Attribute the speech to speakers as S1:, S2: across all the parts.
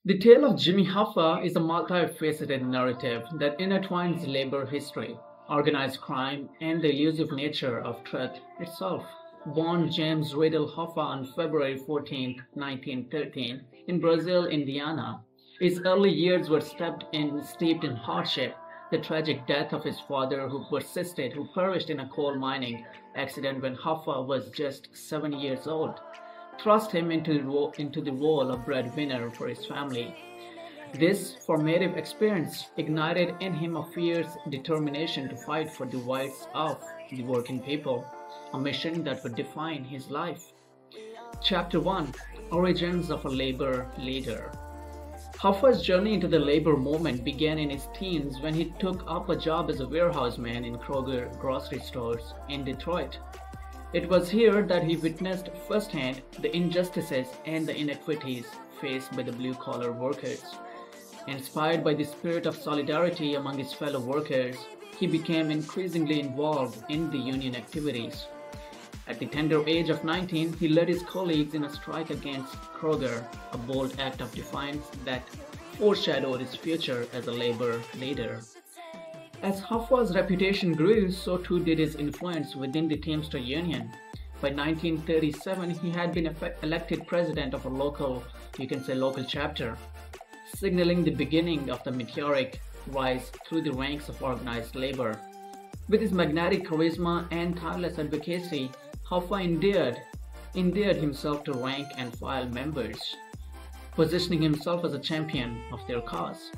S1: The tale of Jimmy Hoffa is a multifaceted narrative that intertwines labor history, organized crime, and the elusive nature of truth itself. Born James Riddle Hoffa on February 14, 1913, in Brazil, Indiana, his early years were steeped in hardship. The tragic death of his father, who perished in a coal mining accident when Hoffa was just 7 years old, thrust him into the role of breadwinner for his family. This formative experience ignited in him a fierce determination to fight for the rights of the working people, a mission that would define his life. Chapter 1: Origins of a Labor Leader. Hoffa's journey into the labor movement began in his teens when he took up a job as a warehouseman in Kroger grocery stores in Detroit. It was here that he witnessed firsthand the injustices and the inequities faced by the blue-collar workers. Inspired by the spirit of solidarity among his fellow workers, he became increasingly involved in the union activities. At the tender age of 19, he led his colleagues in a strike against Kroger, a bold act of defiance that foreshadowed his future as a labor leader. As Hoffa's reputation grew, so too did his influence within the Teamster Union. By 1937, he had been elected president of a local chapter, signaling the beginning of the meteoric rise through the ranks of organized labor. With his magnetic charisma and tireless advocacy, Hoffa endeared himself to rank and file members, positioning himself as a champion of their cause.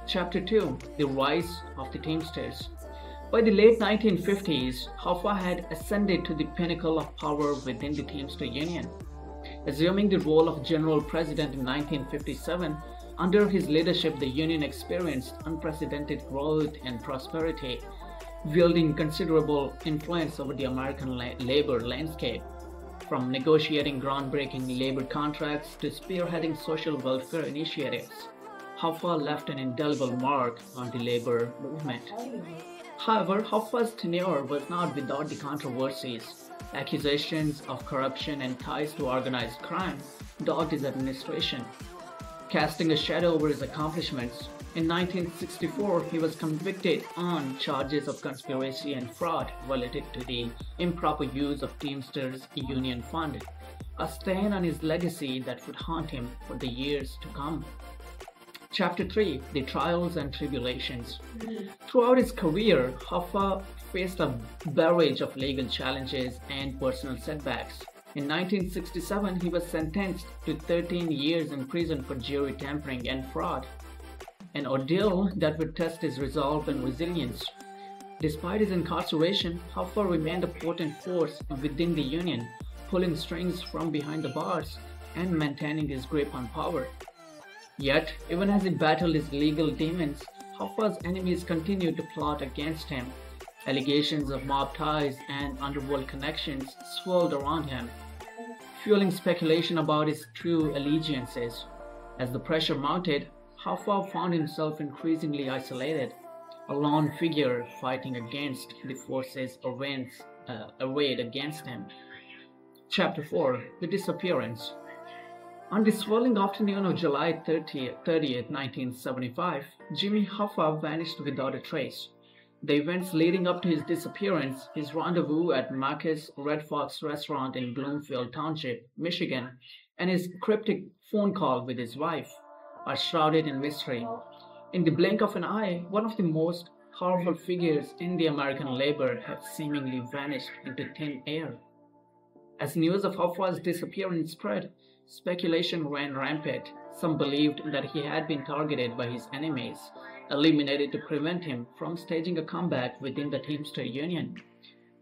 S1: Chapter 2: The Rise of the Teamsters. By the late 1950s, Hoffa had ascended to the pinnacle of power within the Teamster Union. Assuming the role of General President in 1957, under his leadership the union experienced unprecedented growth and prosperity, wielding considerable influence over the American labor landscape. From negotiating groundbreaking labor contracts to spearheading social welfare initiatives, Hoffa left an indelible mark on the labor movement. However, Hoffa's tenure was not without the controversies. Accusations of corruption and ties to organized crime dogged his administration, casting a shadow over his accomplishments. In 1964, he was convicted on charges of conspiracy and fraud related to the improper use of Teamsters Union Fund, a stain on his legacy that would haunt him for the years to come. Chapter 3: The Trials and Tribulations. Throughout his career, Hoffa faced a barrage of legal challenges and personal setbacks. In 1967, he was sentenced to 13 years in prison for jury tampering and fraud, an ordeal that would test his resolve and resilience. Despite his incarceration, Hoffa remained a potent force within the union, pulling strings from behind the bars and maintaining his grip on power. Yet, even as he battled his legal demons, Hoffa's enemies continued to plot against him. Allegations of mob ties and underworld connections swirled around him, fueling speculation about his true allegiances. As the pressure mounted, Hoffa found himself increasingly isolated, a lone figure fighting against the forces arrayed against him. Chapter 4: The Disappearance. On the swirling afternoon of July 30th, 1975, Jimmy Hoffa vanished without a trace. The events leading up to his disappearance, his rendezvous at Marcus Red Fox restaurant in Bloomfield Township, Michigan, and his cryptic phone call with his wife, are shrouded in mystery. In the blink of an eye, one of the most powerful figures in the American labor had seemingly vanished into thin air. As news of Hoffa's disappearance spread, speculation ran rampant. Some believed that he had been targeted by his enemies, eliminated to prevent him from staging a comeback within the Teamster Union.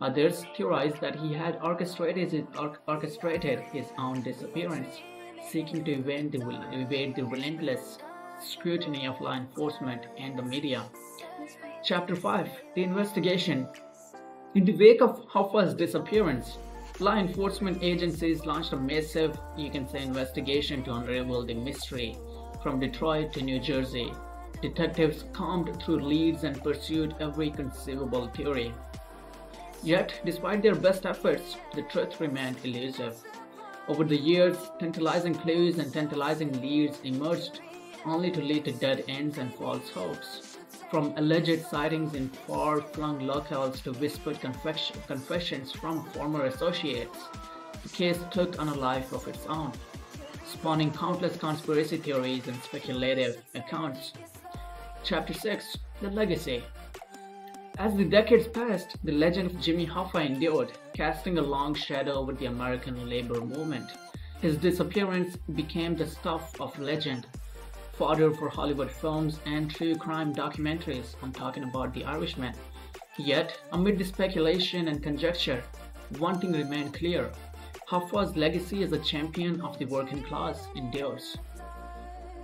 S1: Others theorized that he had orchestrated his own disappearance, seeking to evade the relentless scrutiny of law enforcement and the media. Chapter 5: The Investigation. In the wake of Hoffa's disappearance, law enforcement agencies launched a massive, investigation to unravel the mystery. From Detroit to New Jersey, detectives combed through leads and pursued every conceivable theory. Yet, despite their best efforts, the truth remained elusive. Over the years, tantalizing clues and tantalizing leads emerged, only to lead to dead ends and false hopes. From alleged sightings in far-flung locales to whispered confessions from former associates, the case took on a life of its own, spawning countless conspiracy theories and speculative accounts. Chapter 6: The Legacy. As the decades passed, the legend of Jimmy Hoffa endured, casting a long shadow over the American labor movement. His disappearance became the stuff of legend, fodder for Hollywood films and true crime documentaries. I'm talking about The Irishman. Yet, amid the speculation and conjecture, one thing remained clear: Hoffa's legacy as a champion of the working class endures.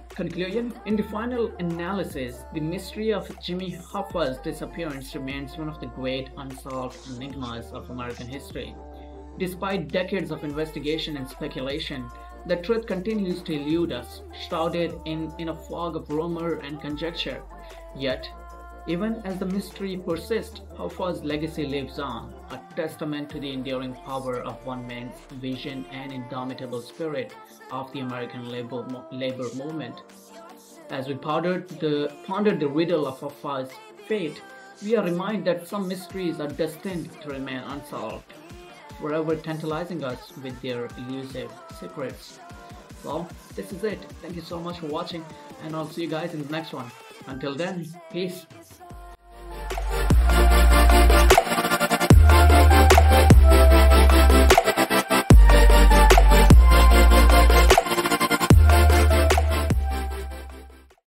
S1: Conclusion: in the final analysis, the mystery of Jimmy Hoffa's disappearance remains one of the great unsolved enigmas of American history. Despite decades of investigation and speculation, the truth continues to elude us, shrouded in a fog of rumor and conjecture. Yet, even as the mystery persists, Hoffa's legacy lives on, a testament to the enduring power of one man's vision and indomitable spirit of the American labor movement. As we pondered the riddle of Hoffa's fate, we are reminded that some mysteries are destined to remain unsolved, forever tantalizing us with their elusive secrets. Well, this is it. Thank you so much for watching, and I'll see you guys in the next one. Until then, peace.